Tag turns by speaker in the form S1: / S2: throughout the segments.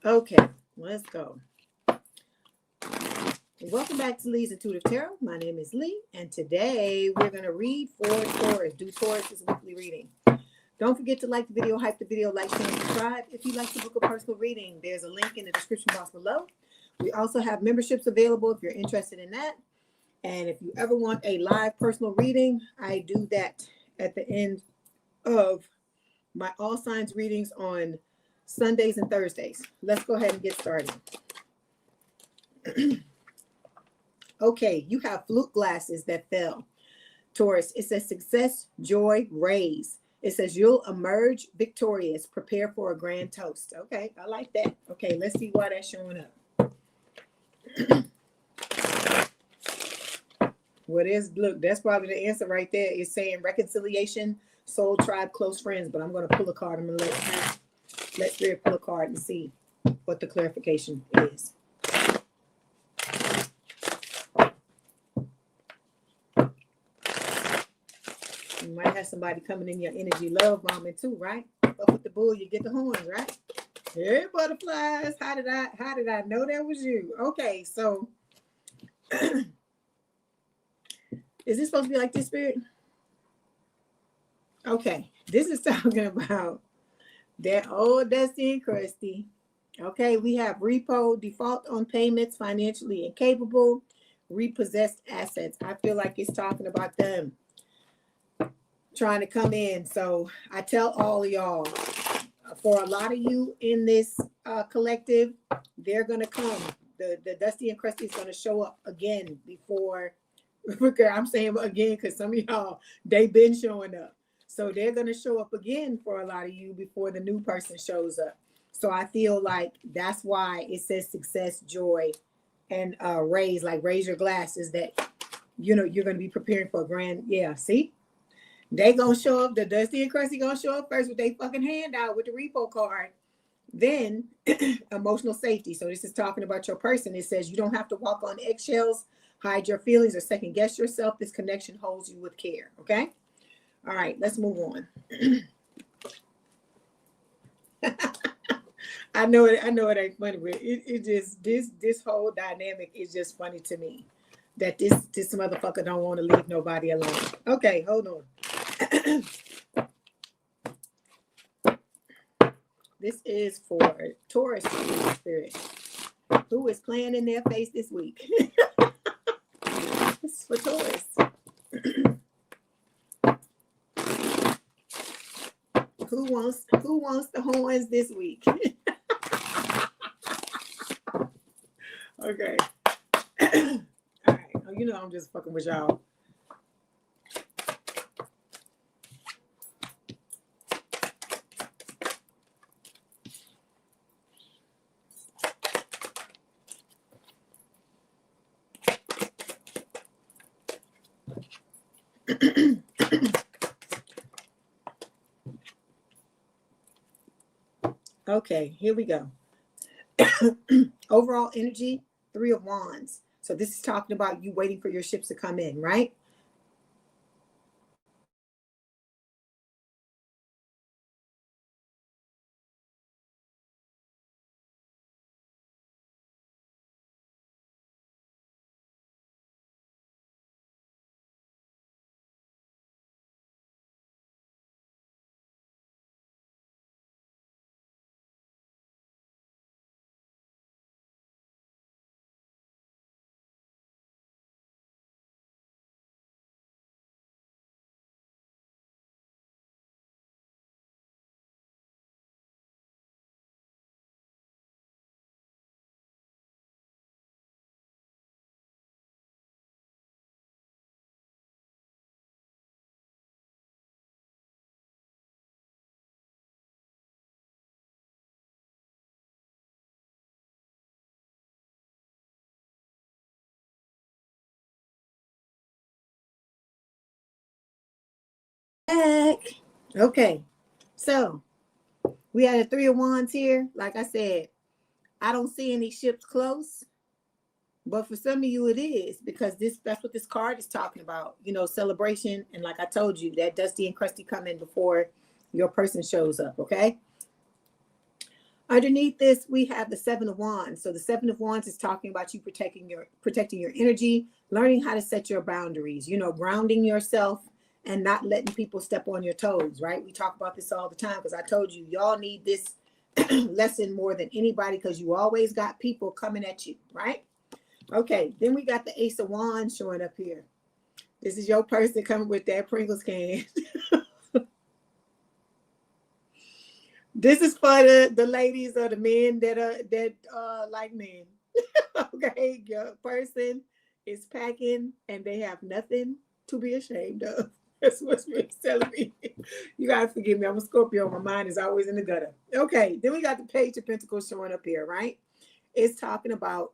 S1: Okay, let's go. Welcome back to Leigh's Intuitive Tarot. My name is Leigh, and today we're going to read for Taurus. Do Taurus's weekly reading. Don't forget to like the video, hype the video, like, share, and subscribe. If you'd like to book a personal reading, there's a link in the description box below. We also have memberships available if you're interested in that. And if you ever want a live personal reading, I do that at the end of my all signs readings on Sundays and Thursdays. Let's go ahead and get started. Okay, you have flute glasses that fell. Taurus, it says success, joy, raise. It says you'll emerge victorious. Prepare for a grand toast. Okay, I like that. Okay, let's see why that's showing up. Look, that's probably the answer right there. It's saying reconciliation, soul, tribe, close friends. But I'm going to pull a card. I'm going to let Spirit pull a card and see what the clarification is. You might have somebody coming in your energy love bombing too, right? Up with the bull, you get the horns, right? Hey, butterflies. How did I know that was you? Okay, so is this supposed to be like this, Spirit? Okay, this is talking about that old Dusty and Crusty. Okay, we have repo, default on payments, financially incapable, repossessed assets. I feel like it's talking about them trying to come in. So I tell all of y'all, for a lot of you in this collective, they're going to come. The Dusty and Crusty is going to show up again before. I'm saying again because some of y'all, they've been showing up. So they're going to show up again for a lot of you before the new person shows up. So I feel like that's why it says success, joy, and raise, like raise your glasses that, you know, you're going to be preparing for a grand. Yeah, see? They gonna show up. The Dusty and Crusty gonna show up first with their fucking hand out with the repo card. Then emotional safety. So this is talking about your person. It says you don't have to walk on eggshells, hide your feelings, or second guess yourself. This connection holds you with care. Okay. All right. Let's move on. I know it ain't funny, but it just this whole dynamic is just funny to me. That this motherfucker don't want to leave nobody alone. Okay, hold on. This is for Taurus Spirit, who is playing in their face this week. This is for Taurus. Who wants the horns this week? Okay. All right. Oh, you know I'm just fucking with y'all. Okay, here we go. Overall energy, 3 of Wands. So this is talking about you waiting for your ships to come in, right? Back. Okay, so we had a 3 of Wands here. Like I said, I don't see any ships close, but for some of you it is, because that's what this card is talking about, you know, celebration. And like I told you, that Dusty and Crusty come in before your person shows up. Okay. Underneath this, we have the Seven of Wands. So the Seven of Wands is talking about you protecting your energy, learning how to set your boundaries, grounding yourself and not letting people step on your toes, right? We talk about this all the time because I told you, y'all need this lesson more than anybody because you always got people coming at you, right? Okay, then we got the Ace of Wands showing up here. This is your person coming with that Pringles can. This is for the ladies or the men that like men. Okay, your person is packing and they have nothing to be ashamed of. That's what it's telling me. You gotta forgive me. I'm a Scorpio. My mind is always in the gutter. Okay, then we got the Page of Pentacles showing up here, right? It's talking about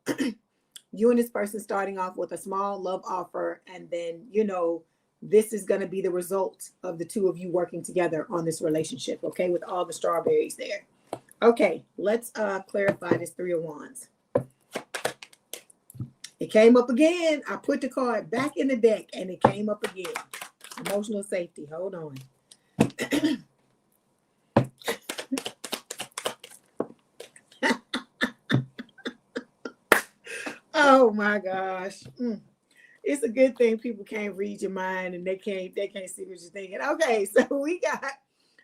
S1: you and this person starting off with a small love offer, and then this is going to be the result of the two of you working together on this relationship, okay, with all the strawberries there. Okay, let's clarify this Three of Wands. It came up again. I put the card back in the deck and it came up again. Emotional safety. Hold on. Oh my gosh. It's a good thing people can't read your mind and they can't see what you're thinking. Okay, so we got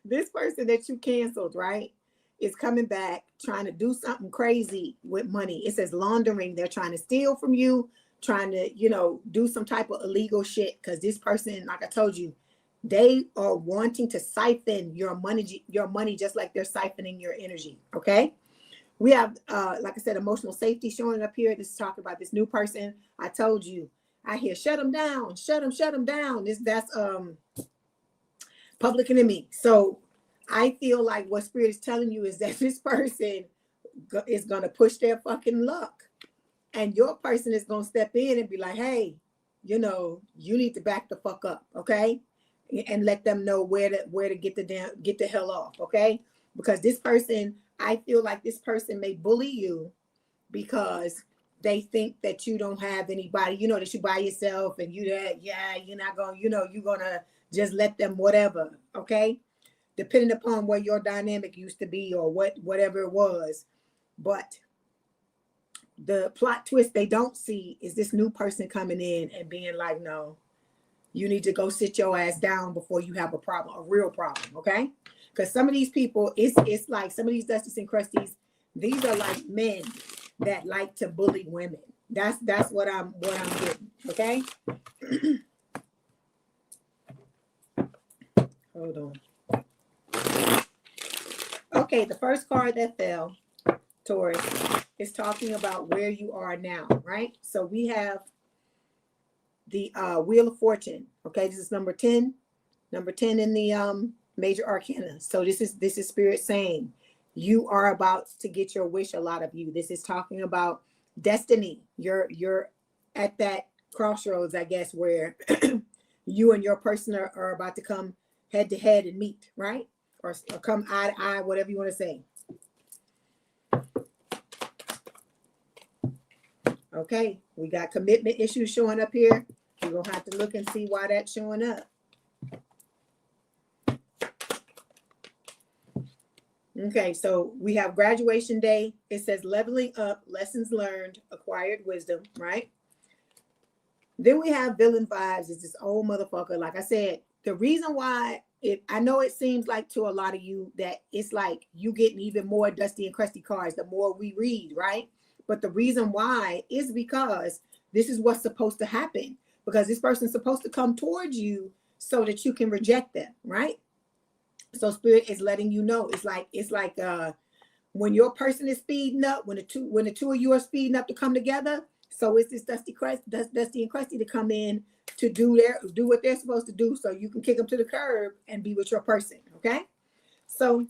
S1: this person that you canceled, right? Is coming back trying to do something crazy with money. It says laundering. They're trying to steal from you, trying to, do some type of illegal shit. Because this person, like I told you, they are wanting to siphon your money just like they're siphoning your energy. Okay. We have, like I said, emotional safety showing up here. This is talking about this new person. I told you, I hear shut them down, shut them down. That's Public Enemy. So I feel like what Spirit is telling you is that this person is going to push their fucking luck. And your person is going to step in and be like, hey, you need to back the fuck up, okay? And let them know where to get the hell off, okay? Because this person, I feel like this person may bully you because they think that you don't have anybody, that you by yourself and you're not going, you're going to just let them whatever, okay? Depending upon what your dynamic used to be or whatever it was. But the plot twist they don't see is this new person coming in and being like, no, you need to go sit your ass down before you have a real problem, okay? Because some of these people, it's like some of these Dusties and Crusties, these are like men that like to bully women. That's what I'm getting, okay? Hold on. Okay, the first card that fell, Taurus, is talking about where you are now, right? So we have the Wheel of Fortune. Okay, this is number 10 in the major arcana. So this is Spirit saying you are about to get your wish. A lot of you. This is talking about destiny. You're at that crossroads, I guess, where you and your person are about to come head to head and meet, right? Or come eye to eye, whatever you want to say. Okay, we got commitment issues showing up here. We're going to have to look and see why that's showing up. Okay, so we have graduation day. It says leveling up, lessons learned, acquired wisdom, right? Then we have villain vibes. It's this old motherfucker. Like I said, the reason why I know it seems like to a lot of you that it's like you getting even more dusty and crusty cards the more we read, right? But the reason why is because this is what's supposed to happen. Because this person's supposed to come towards you so that you can reject them, right? So Spirit is letting you know. It's like when your person is speeding up, when the two of you are speeding up to come together. So it's this Dusty and Crusty to come in to do what they're supposed to do, so you can kick them to the curb and be with your person. Okay. So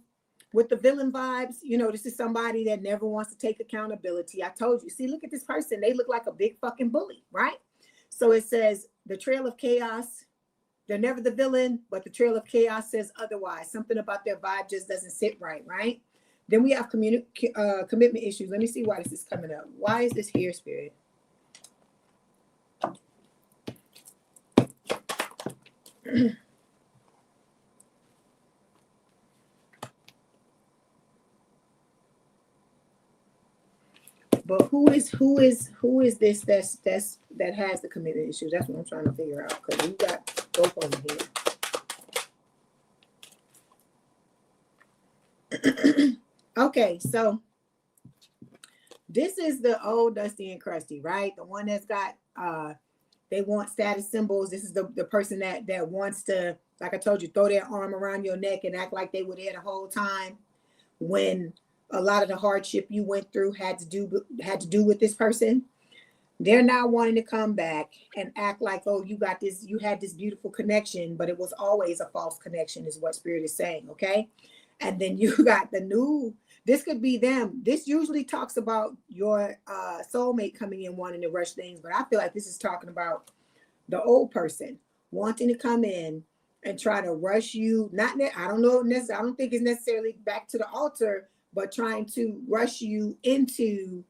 S1: with the villain vibes, this is somebody that never wants to take accountability. I told you. See, look at this person. They look like a big fucking bully, right? So it says the trail of chaos. They're never the villain, but the trail of chaos says otherwise. Something about their vibe just doesn't sit right, right? Then we have commitment issues. Let me see why this is coming up. Why is this here, Spirit? But who is this that has the committed issues? That's what I'm trying to figure out, because you got both of them here. Okay, so this is the old Dusty and Crusty, right? The one that's got they want status symbols. This is the person that wants to, like I told you, throw their arm around your neck and act like they were there the whole time, when a lot of the hardship you went through had to do with this person. They're now wanting to come back and act like, oh, you had this beautiful connection, but it was always a false connection, is what Spirit is saying. Okay. And then you got the new, this could be them. This usually talks about your soulmate coming in wanting to rush things, but I feel like this is talking about the old person wanting to come in and try to rush you. I don't think it's necessarily back to the altar, but trying to rush you into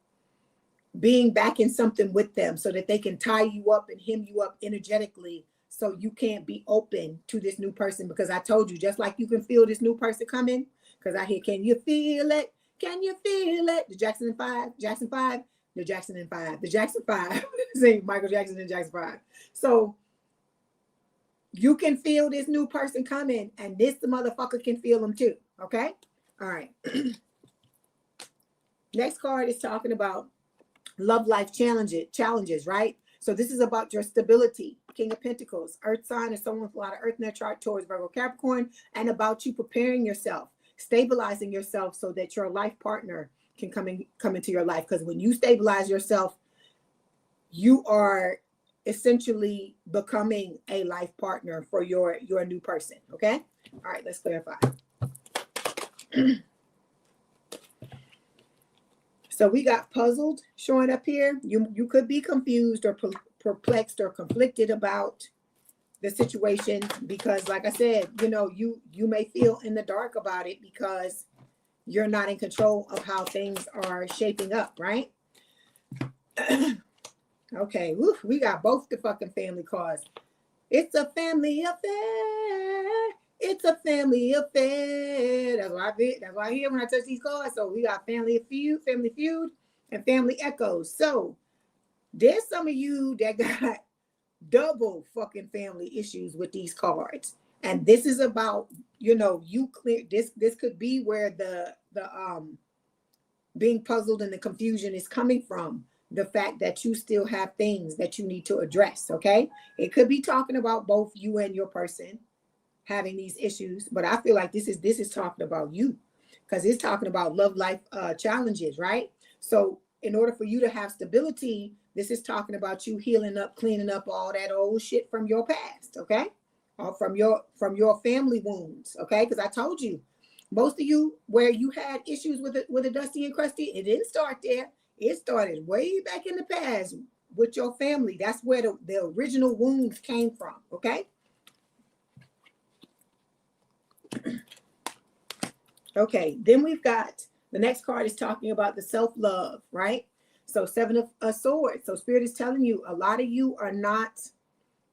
S1: being back in something with them so that they can tie you up and hem you up energetically, so you can't be open to this new person. Because I told you, just like you can feel this new person coming, because I hear, can you feel it? Can you feel it? The Jackson 5, the Jackson 5. Sing Michael Jackson and Jackson 5. So you can feel this new person coming, and this the motherfucker can feel them too. Okay? All right. Next card is talking about love life challenges, right? So this is about your stability. King of Pentacles, Earth sign, is someone with a lot of Earth in their chart, Taurus, Virgo, Capricorn, and about you preparing yourself, stabilizing yourself so that your life partner can come into your life. Because when you stabilize yourself, you are essentially becoming a life partner for your new person. Okay? All right, let's clarify. So we got puzzled showing up here. You could be confused or perplexed or conflicted about the situation, because like I said, you may feel in the dark about it because you're not in control of how things are shaping up, right? Okay, we got both the fucking family cards. It's a family affair. It's a family affair. That's what I hear when I touch these cards. So we got family feud, and family echoes. So there's some of you that got double fucking family issues with these cards. And this is about, you clear this could be where the being puzzled and the confusion is coming from. The fact that you still have things that you need to address. Okay. It could be talking about both you and your person having these issues, but I feel like this is talking about you, because it's talking about love life challenges, right? So in order for you to have stability, this is talking about you healing up, cleaning up all that old shit from your past, okay? Or from your family wounds, okay? Because I told you, most of you where you had issues with a Dusty and Crusty, it didn't start there. It started way back in the past with your family. That's where the original wounds came from, okay? Okay, then we've got the next card is talking about the self-love, right? So 7 of Swords. So Spirit is telling you, a lot of you are not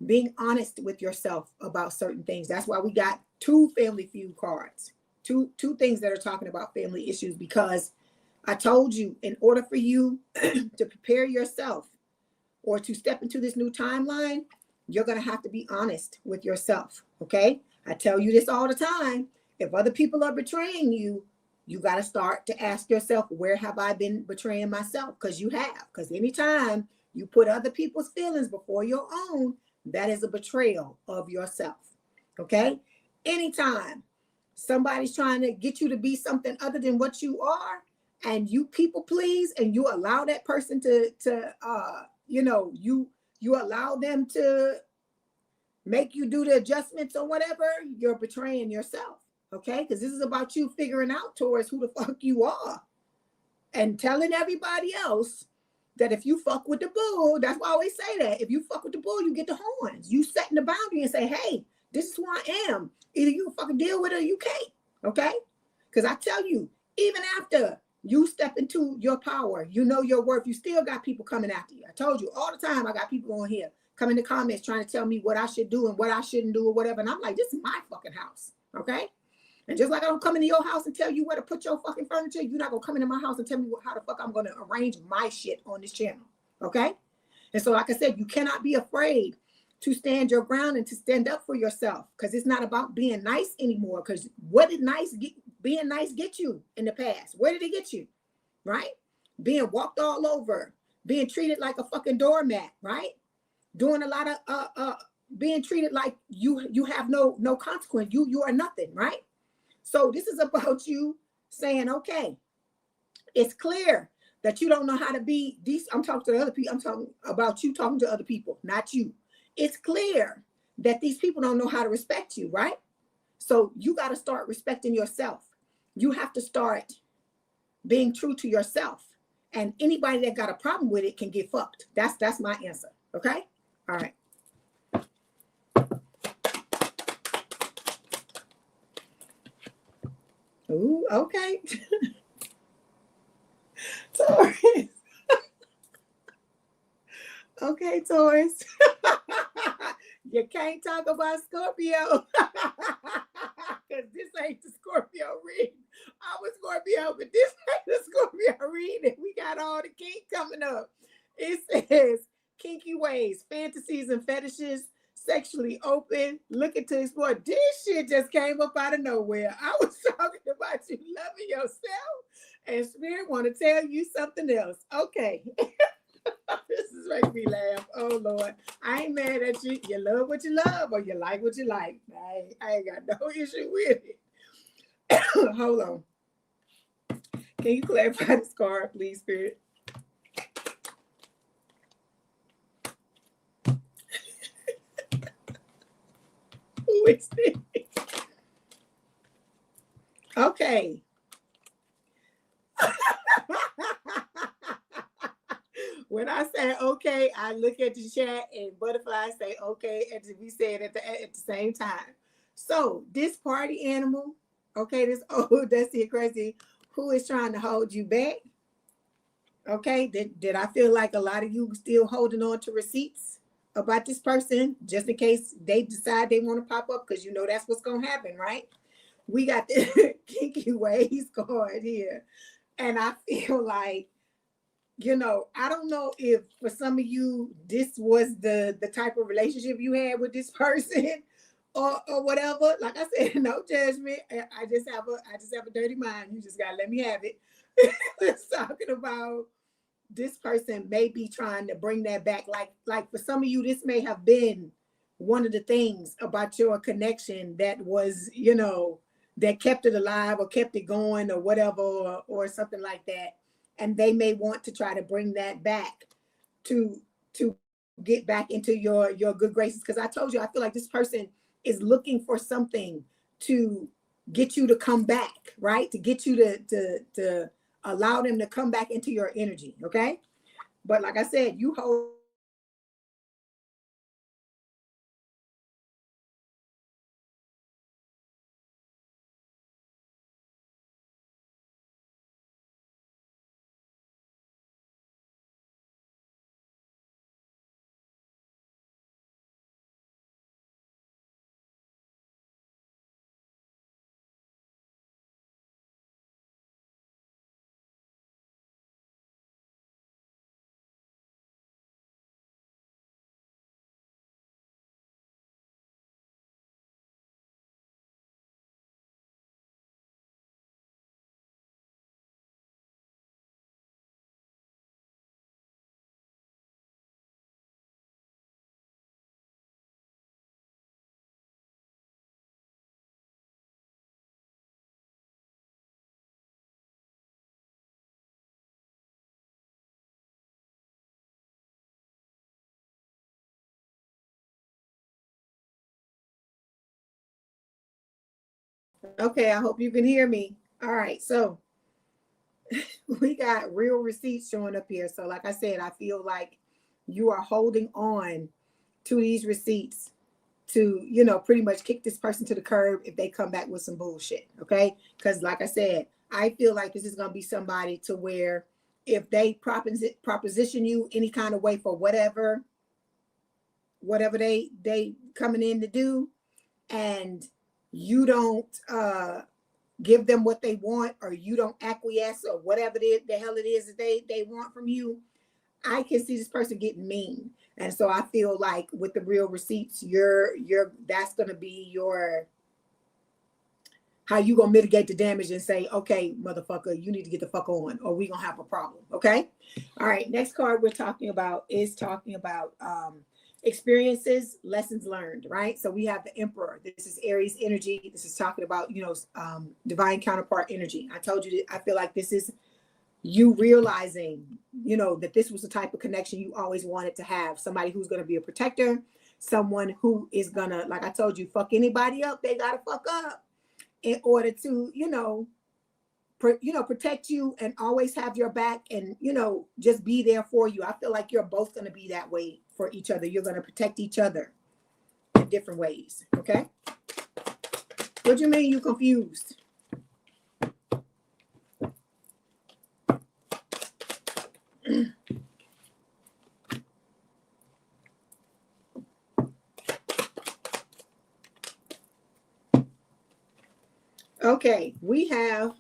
S1: being honest with yourself about certain things. That's why we got 2 family feud cards, two things that are talking about family issues, because I told you, in order for you to prepare yourself or to step into this new timeline, you're going to have to be honest with yourself, okay? I tell you this all the time. If other people are betraying you, you got to start to ask yourself, where have I been betraying myself? Because you have. Because anytime you put other people's feelings before your own, that is a betrayal of yourself, okay? Anytime somebody's trying to get you to be something other than what you are, and you people please, and you allow that person to you allow them to make you do the adjustments or whatever, you're betraying yourself, okay? Because this is about you figuring out, Taurus, who the fuck you are, and telling everybody else that if you fuck with the bull, that's why I always say that. If you fuck with the bull, you get the horns. You setting the boundary and say, hey, this is who I am. Either you fucking deal with it or you can't, okay? Because I tell you, even after you step into your power, you know your worth, you still got people coming after you. I told you all the time, I got people on here come in the comments trying to tell me what I should do and what I shouldn't do or whatever. And I'm like, this is my fucking house, okay? And just like I don't come into your house and tell you where to put your fucking furniture, you're not gonna come into my house and tell me how the fuck I'm gonna arrange my shit on this channel. Okay? And so, like I said, you cannot be afraid to stand your ground and to stand up for yourself, because it's not about being nice anymore. Because what did being nice get you in the past? Where did it get you? Right? Being walked all over, being treated like a fucking doormat, right? Doing a lot of being treated like you have no consequence. You are nothing, right? So this is about you saying, okay, it's clear that you don't know how to be decent. I'm talking to other people. I'm talking about you talking to other people, not you. It's clear that these people don't know how to respect you, right? So you got to start respecting yourself. You have to start being true to yourself. And anybody that got a problem with it can get fucked. That's my answer. Okay? All right. Ooh, okay. Taurus. Okay, Taurus. You can't talk about Scorpio. Because this ain't the Scorpio read. I'm a Scorpio, but this ain't the Scorpio read. And we got all the kink coming up. It says kinky ways, fantasies, and fetishes, sexually open, looking to explore. This shit just came up out of nowhere. I was talking about you loving yourself, and Spirit want to tell you something else. Okay. This is making me laugh. Oh Lord, I ain't mad at you. You love what you love, or you like what you like. I ain't got no issue with it. Hold on. Can you clarify this card, please, Spirit? Who is this? Okay. When I say okay, I look at the chat and butterflies say okay, and we say it at the same time. So this party animal, okay, this old dusty crazy, who is trying to hold you back? Okay, did I feel like a lot of you still holding on to receipts about this person just in case they decide they want to pop up? Because you know that's what's gonna happen, right? We got the kinky ways card here, and I feel like, you know, I don't know if for some of you this was the type of relationship you had with this person or whatever. Like I said, no judgment. I just have a dirty mind. You just gotta let me have it. It's talking about this person may be trying to bring that back. Like for some of you, this may have been one of the things about your connection that was, you know, that kept it alive or kept it going or whatever, or something like that. And they may want to try to bring that back to get back into your good graces. Because I told you, I feel like this person is looking for something to get you to come back, right? To get you to allow them to come back into your energy, okay? But like I said, you hold okay, I hope you can hear me. All right, so we got real receipts showing up here. So like I said, I feel like you are holding on to these receipts to, you know, pretty much kick this person to the curb if they come back with some bullshit, okay? Because like I said, I feel like this is going to be somebody to where if they proposition you any kind of way for whatever they coming in to do, and you don't give them what they want, or you don't acquiesce, or whatever the hell it is that they want from you, I can see this person getting mean. And so I feel like with the real receipts, that's going to be your, how you going to mitigate the damage and say, okay, motherfucker, you need to get the fuck on, or we going to have a problem. Okay. All right. Next card we're talking about is experiences, lessons learned, right? So we have the Emperor. This is Aries energy. This is talking about, divine counterpart energy. I told you that I feel like this is you realizing, that this was the type of connection you always wanted to have. Somebody who's going to be a protector, someone who is going to, like I told you, fuck anybody up. They got to fuck up in order to, protect you and always have your back and, just be there for you. I feel like you're both going to be that way for each other. You're going to protect each other in different ways. Okay. What do you mean you confused? Okay, we have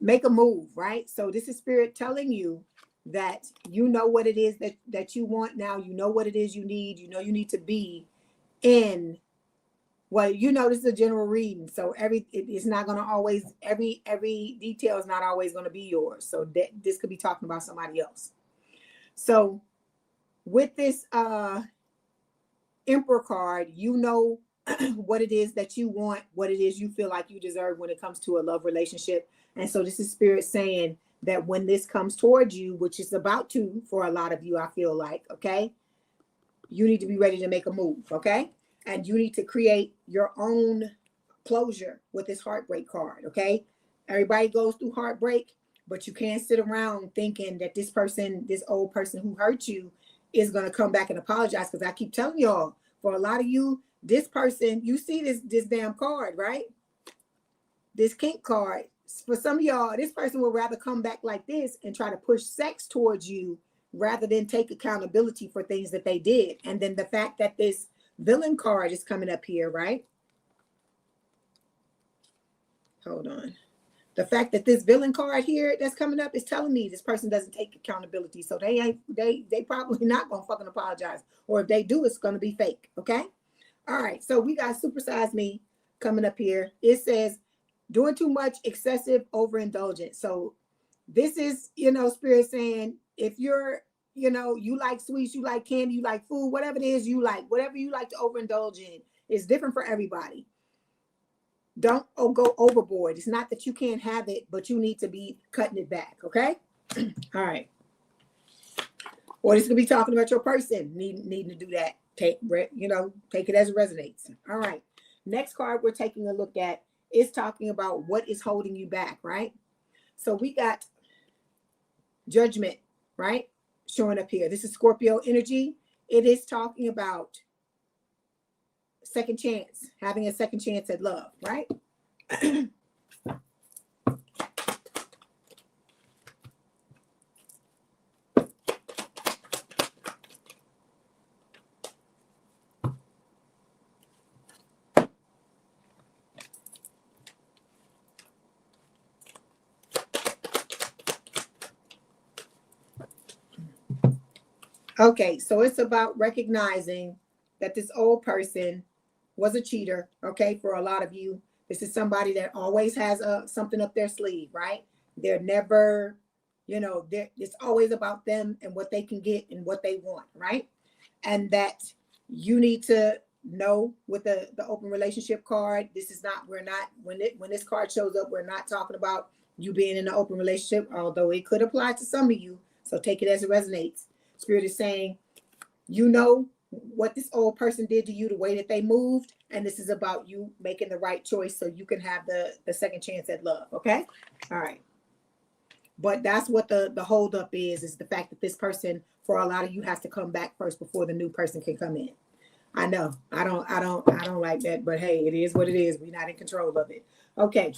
S1: make a move, right? So this is Spirit telling you that you know what it is that you want now. You know what it is you need. You know you need to be in. Well, this is a general reading, so it's not going to always every detail is not always going to be yours. So this could be talking about somebody else. So with this Emperor card, what it is that you want, what it is you feel like you deserve when it comes to a love relationship. And so this is Spirit saying that when this comes towards you, which is about to for a lot of you, I feel like, okay, you need to be ready to make a move, okay? And you need to create your own closure with this heartbreak card, okay? Everybody goes through heartbreak, but you can't sit around thinking that this old person who hurt you is going to come back and apologize. Because I keep telling y'all, for a lot of you, this person, you see this damn card, right? This kink card. For some of y'all, this person would rather come back like this and try to push sex towards you rather than take accountability for things that they did. And then the fact that this villain card is coming up here, right? Hold on. The fact that this villain card here that's coming up is telling me this person doesn't take accountability. So they probably not going to fucking apologize. Or if they do, it's going to be fake. Okay. All right. So we got Supersize Me coming up here. It says doing too much, excessive overindulgence. So this is, Spirit saying if you're, you like sweets, you like candy, you like food, whatever it is you like, whatever you like to overindulge in is different for everybody. Don't go overboard. It's not that you can't have it, but you need to be cutting it back. Okay. All right. Or this could be talking about your person needing to do that. Take it as it resonates. All right. Next card we're taking a look at is talking about what is holding you back, right? So we got Judgment, right? Showing up here. This is Scorpio energy. It is talking about second chance, having a second chance at love, right? Okay, so it's about recognizing that this old person was a cheater, okay, for a lot of you. This is somebody that always has something up their sleeve, right? They're never, it's always about them and what they can get and what they want, right? And that you need to know with the open relationship card, when this card shows up, we're not talking about you being in an open relationship, although it could apply to some of you. So take it as it resonates. Spirit is saying, what this old person did to you, the way that they moved, and this is about you making the right choice so you can have the second chance at love. Okay. All right. But that's what the holdup is the fact that this person, for a lot of you, has to come back first before the new person can come in. I know. I don't like that, but hey, it is what it is. We're not in control of it. Okay.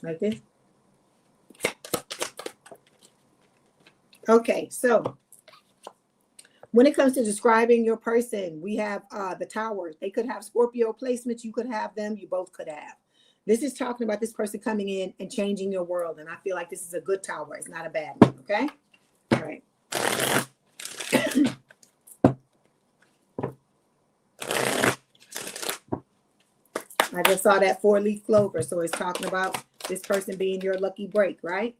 S1: like this. Okay, so when it comes to describing your person, we have the Tower. They could have Scorpio placements. You could have them. You both could have. This is talking about this person coming in and changing your world. And I feel like this is a good Tower. It's not a bad one. Okay? All right. I just saw that 4-leaf clover. So it's talking about this person being your lucky break, right?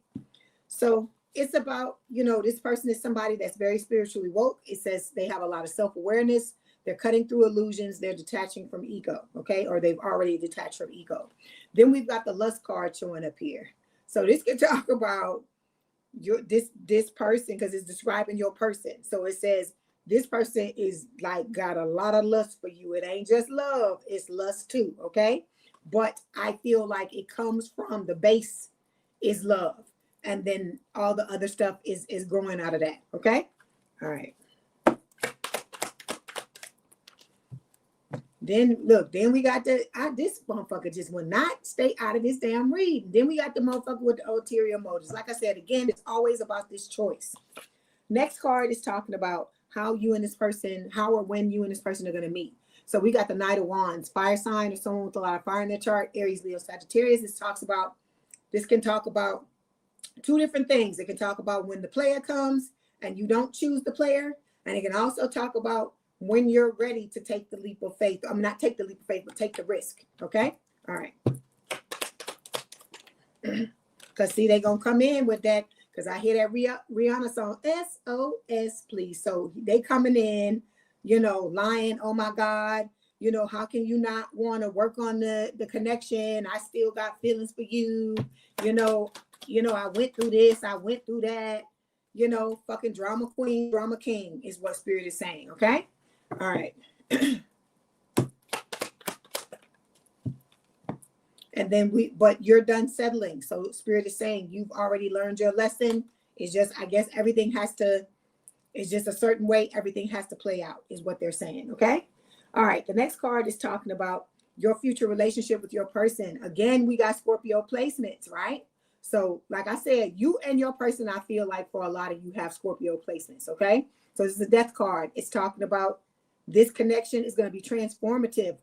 S1: So it's about, you know, this person is somebody that's very spiritually woke. It says they have a lot of self-awareness. They're cutting through illusions. They're detaching from ego, okay? Or they've already detached from ego. Then we've got the lust card showing up here. So this can talk about your this person because it's describing your person. So it says this person is like got a lot of lust for you. It ain't just love, it's lust too, okay? But I feel like it comes from the base is love. And then all the other stuff is growing out of that. Okay. All right. Then look, then we got this motherfucker just will not stay out of this damn read. Then we got the motherfucker with the ulterior motives. Like I said, again, it's always about this choice. Next card is talking about how you and this person, how or when you and this person are going to meet. So we got the Knight of Wands, fire sign or someone with a lot of fire in their chart, Aries, Leo, Sagittarius. This can talk about two different things. It can talk about when the player comes and you don't choose the player. And it can also talk about when you're ready to take the leap of faith. I'm not take the leap of faith, but take the risk. Okay. All right. Because see, they're going to come in with that. Because I hear that Rihanna song, SOS, please. So they coming in, you know, lying. Oh my God. You know, how can you not want to work on the connection? I still got feelings for you. You know, I went through this, I went through that, you know, fucking drama queen, drama king is what Spirit is saying. Okay. All right. And then but you're done settling. So Spirit is saying you've already learned your lesson. It's just, I guess it's just a certain way everything has to play out is what they're saying. Okay. All right. The next card is talking about your future relationship with your person. Again, we got Scorpio placements, right? So like I said, you and your person, I feel like for a lot of you have Scorpio placements, okay? So this is a death card. It's talking about this connection is going to be transformative.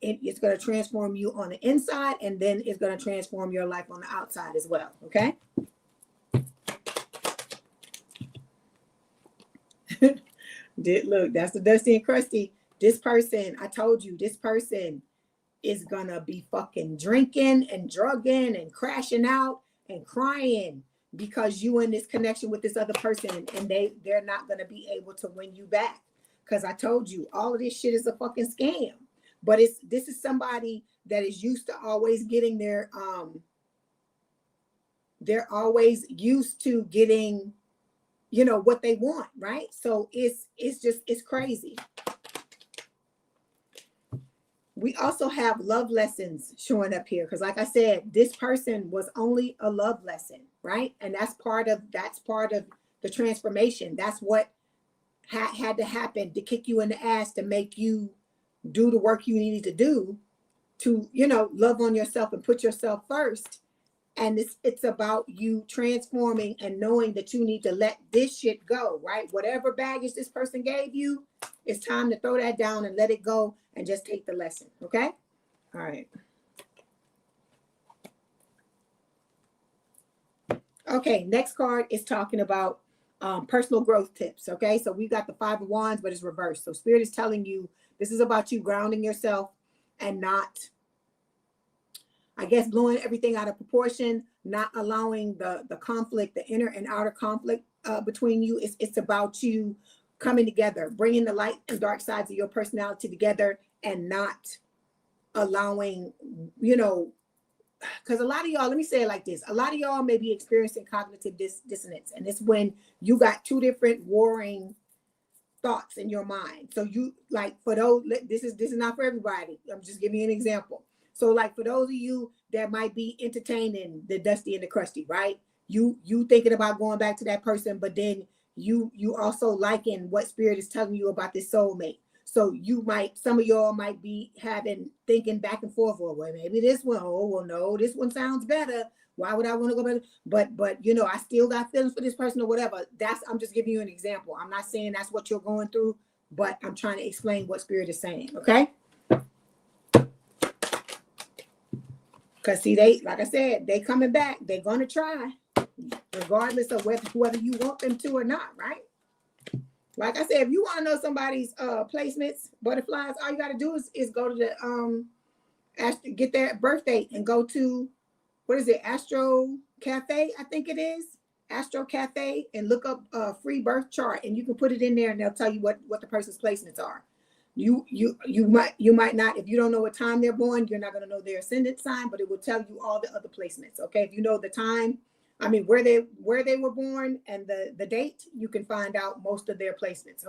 S1: It's going to transform you on the inside, and then it's going to transform your life on the outside as well, okay? Look, that's the Dusty and Crusty. This person, I told you, this person is going to be fucking drinking and drugging and crashing out and crying because you in this connection with this other person, and they're not going to be able to win you back. Because I told you, all of this shit is a fucking scam. But this is somebody that is used to always getting they're always used to getting, you know, what they want, right? So it's crazy. We also have love lessons showing up here because, like I said, this person was only a love lesson, right? And that's part of the transformation. That's what had to happen to kick you in the ass to make you do the work you needed to do to, you know, love on yourself and put yourself first. And it's about you transforming and knowing that you need to let this shit go, right? Whatever baggage this person gave you, it's time to throw that down and let it go and just take the lesson, okay? All right. Okay, next card is talking about personal growth tips, okay? So we got the 5 of Wands, but it's reversed. So Spirit is telling you this is about you grounding yourself and not, I guess, blowing everything out of proportion, not allowing the conflict, the inner and outer conflict between you. It's about you coming together, bringing the light and dark sides of your personality together and not allowing, you know, because a lot of y'all, let me say it like this. A lot of y'all may be experiencing cognitive dissonance. And it's when you got two different warring thoughts in your mind. So you, like, for those, this is not for everybody. I'm just giving you an example. So like for those of you that might be entertaining the Dusty and the Crusty, right? You thinking about going back to that person, but then you also liking what Spirit is telling you about this soulmate. So some of y'all might be thinking back and forth, well, maybe this one, oh, well, no, this one sounds better. Why would I want to go better? But you know, I still got feelings for this person or whatever. I'm just giving you an example. I'm not saying that's what you're going through, but I'm trying to explain what Spirit is saying, okay? Because see, like I said, they coming back. They're going to try, regardless of whether you want them to or not, right? Like I said, if you want to know somebody's placements, butterflies, all you got to do is go to the get their birth date and go to, what is it, Astro Cafe, I think it is, Astro Cafe, and look up a free birth chart, and you can put it in there, and they'll tell you what the person's placements are. You might not, if you don't know what time they're born, you're not going to know their ascendant sign, but it will tell you all the other placements. Okay, if you know the time, I mean where they were born and the date, you can find out most of their placements.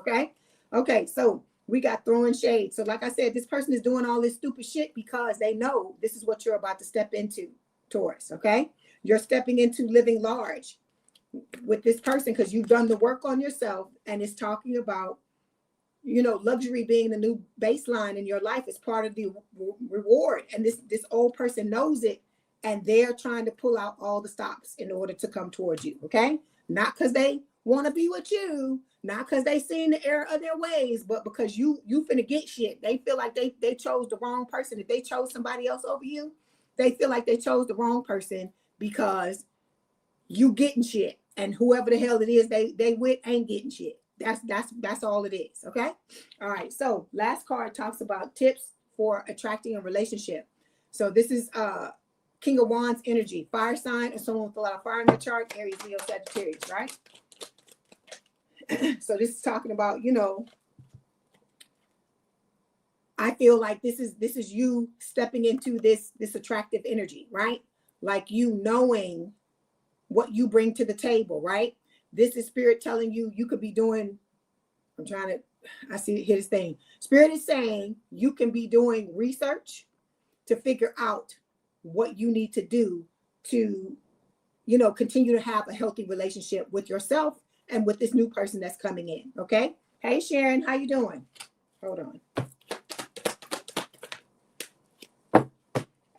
S1: Okay, so we got throwing shade. So like I said, this person is doing all this stupid shit because they know this is what you're about to step into, Taurus. Okay, you're stepping into living large with this person because you've done the work on yourself, and it's talking about, you know, luxury being the new baseline in your life is part of the reward. And this old person knows it, and they're trying to pull out all the stops in order to come towards you. Okay, not because they want to be with you, not because they seen the error of their ways, but because you finna get shit. They feel like they chose the wrong person. If they chose somebody else over you, they feel like they chose the wrong person because you getting shit, and whoever the hell it is they with ain't getting shit. That's all it is. Okay. All right. So last card talks about tips for attracting a relationship. So this is King of Wands energy, fire sign, or someone with a lot of fire in their chart, Aries, Leo, Sagittarius, right? So this is talking about, you know, I feel like this is you stepping into this attractive energy, right? Like you knowing what you bring to the table, right? This is Spirit telling you could be doing, I see here this thing. Spirit is saying you can be doing research to figure out what you need to do to, you know, continue to have a healthy relationship with yourself and with this new person that's coming in. Okay. Hey Sharon, how you doing? Hold on.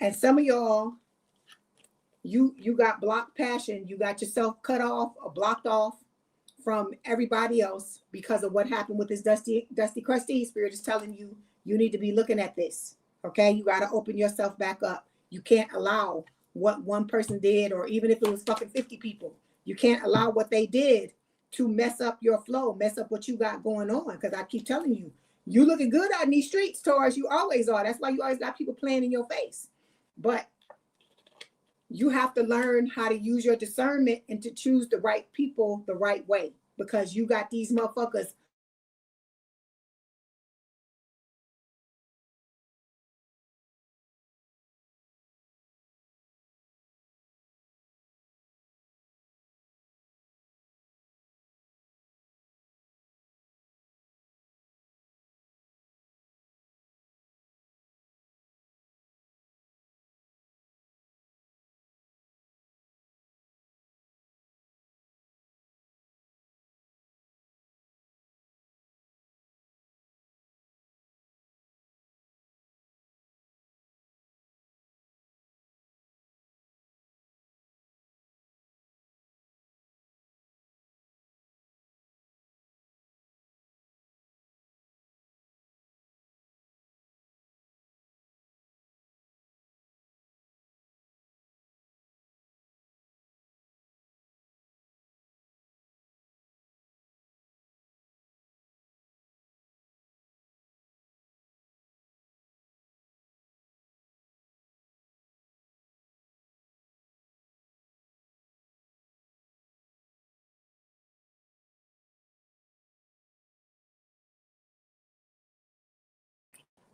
S1: And some of y'all, you got blocked passion. You got yourself cut off or blocked off from everybody else because of what happened with this dusty crusty. Spirit is telling you need to be looking at this. Okay, you got to open yourself back up. You can't allow what one person did, or even if it was fucking 50 people, you can't allow what they did to mess up your flow, mess up what you got going on. Because I keep telling you, you looking good out in these streets, Taurus. You always are. That's why you always got people playing in your face. But you have to learn how to use your discernment and to choose the right people the right way, because you got these motherfuckers.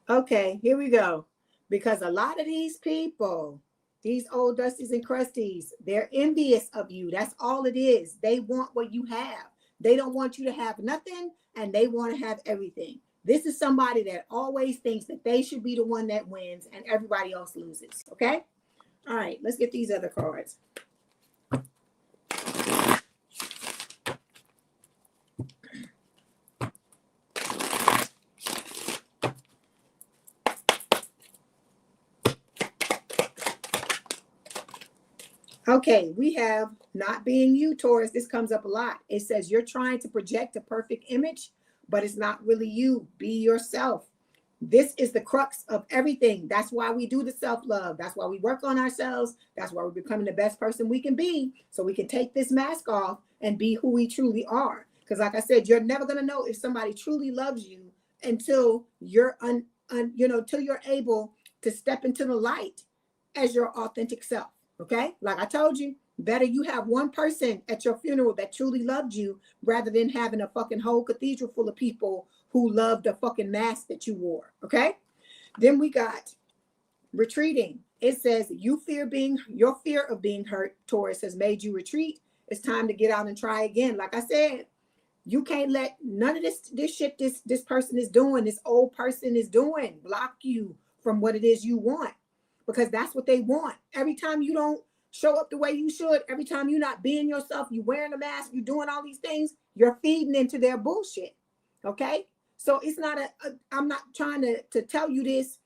S1: Okay, here we go. Because a lot of these people, these old dusties and crusties, they're envious of you. That's all it is. They want what you have. They don't want you to have nothing, and they want to have everything. This is somebody that always thinks that they should be the one that wins and everybody else loses. Okay? All right, let's get these other cards. Okay, we have not being you, Taurus. This comes up a lot. It says you're trying to project a perfect image, but it's not really you. Be yourself. This is the crux of everything. That's why we do the self-love. That's why we work on ourselves. That's why we're becoming the best person we can be, so we can take this mask off and be who we truly are. Because like I said, you're never going to know if somebody truly loves you until you're till you're able to step into the light as your authentic self. Okay, like I told you, better you have one person at your funeral that truly loved you rather than having a fucking whole cathedral full of people who loved the fucking mask that you wore. Okay, then we got retreating. It says your fear of being hurt, Taurus, has made you retreat. It's time to get out and try again. Like I said, you can't let none of this shit this person is doing, this old person is doing, block you from what it is you want. Because that's what they want. Every time you don't show up the way you should, every time you're not being yourself, you wearing a mask, you doing all these things, you're feeding into their bullshit. Okay? So it's not I'm not trying to tell you this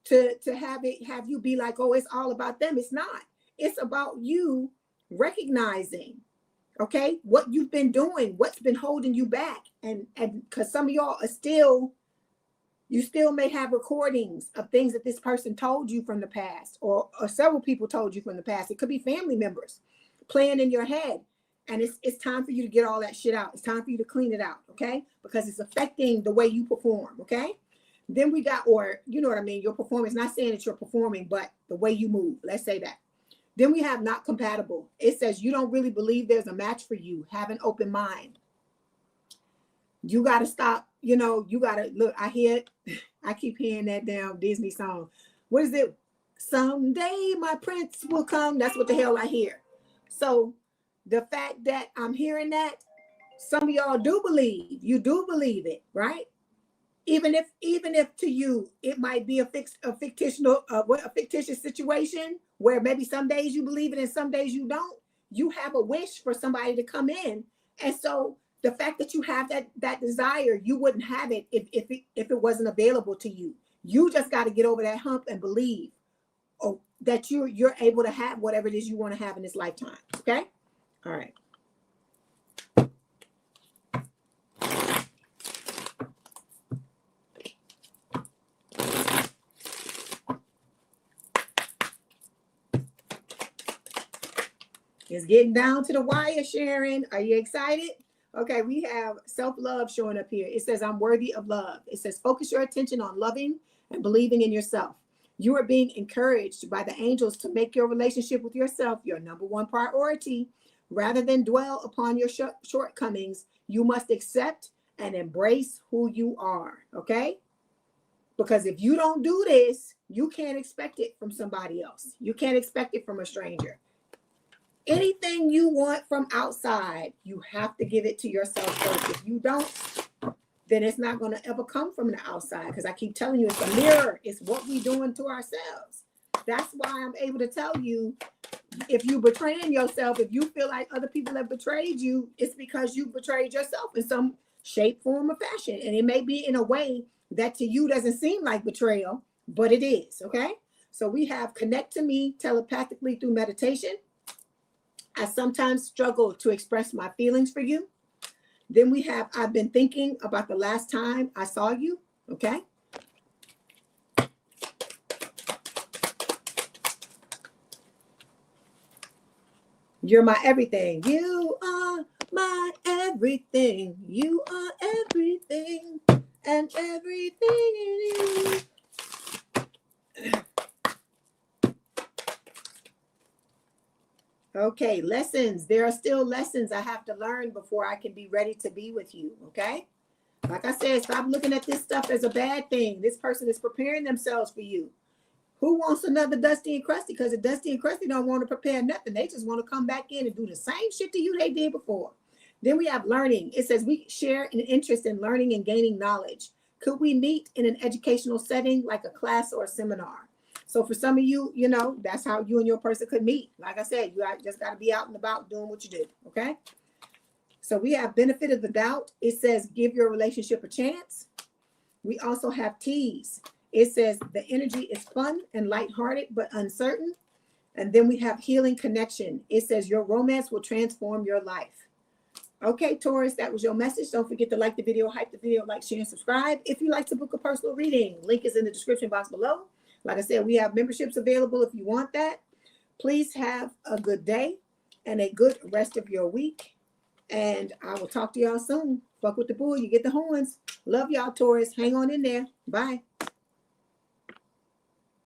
S1: to have you be like, oh, it's all about them. It's not. It's about you recognizing, okay, what you've been doing, what's been holding you back. And because some of y'all are still, you still may have recordings of things that this person told you from the past, or several people told you from the past. It could be family members playing in your head. And it's time for you to get all that shit out. It's time for you to clean it out, okay? Because it's affecting the way you perform, okay? Then we got, or you know what I mean, your performance, not saying that you're performing, but the way you move, let's say that. Then we have not compatible. It says you don't really believe there's a match for you. Have an open mind. You got to stop, you got to look. I keep hearing that damn Disney song. What is it? Someday my prince will come. That's what the hell I hear. So the fact that I'm hearing that, some of y'all do believe, you do believe it, right? Even if to you, it might be a fictitious situation where maybe some days you believe it and some days you don't. You have a wish for somebody to come in. And so the fact that you have that desire, you wouldn't have it if it wasn't available to you. You just got to get over that hump and believe that you're able to have whatever it is you want to have in this lifetime. Okay? All right. It's getting down to the wire, Sharon. Are you excited? Okay, we have self-love showing up here. It says, I'm worthy of love. It says, focus your attention on loving and believing in yourself. You are being encouraged by the angels to make your relationship with yourself your number one priority. Rather than dwell upon your shortcomings, you must accept and embrace who you are, okay? Because if you don't do this, you can't expect it from somebody else. You can't expect it from a stranger. Anything you want from outside, you have to give it to yourself first. If you don't, then it's not going to ever come from the outside. Because I keep telling you, it's a mirror. It's what we're doing to ourselves. That's why I'm able to tell you, if you're betraying yourself, if you feel like other people have betrayed you, it's because you betrayed yourself in some shape, form, or fashion. And it may be in a way that to you doesn't seem like betrayal, but it is, okay? So we have connect to me telepathically through meditation. I sometimes struggle to express my feelings for you. Then we have, I've been thinking about the last time I saw you, okay? You're my everything. You are my everything. You are everything and everything in you. Okay, lessons. There are still lessons I have to learn before I can be ready to be with you, okay? Like I said, stop looking at this stuff as a bad thing. This person is preparing themselves for you. Who wants another Dusty and Crusty? Because the Dusty and Crusty don't want to prepare nothing. They just want to come back in and do the same shit to you they did before. Then we have learning. It says we share an interest in learning and gaining knowledge. Could we meet in an educational setting like a class or a seminar? So for some of you, that's how you and your person could meet. Like I said, you just got to be out and about doing what you do, okay? So we have benefit of the doubt. It says give your relationship a chance. We also have tease. It says the energy is fun and lighthearted, but uncertain. And then we have healing connection. It says your romance will transform your life. Okay, Taurus, that was your message. Don't forget to like the video, hype the video, like, share, and subscribe. If you'd like to book a personal reading, link is in the description box below. Like I said, we have memberships available if you want that. Please have a good day and a good rest of your week. And I will talk to y'all soon. Fuck with the bull, you get the horns. Love y'all, Taurus. Hang on in there. Bye.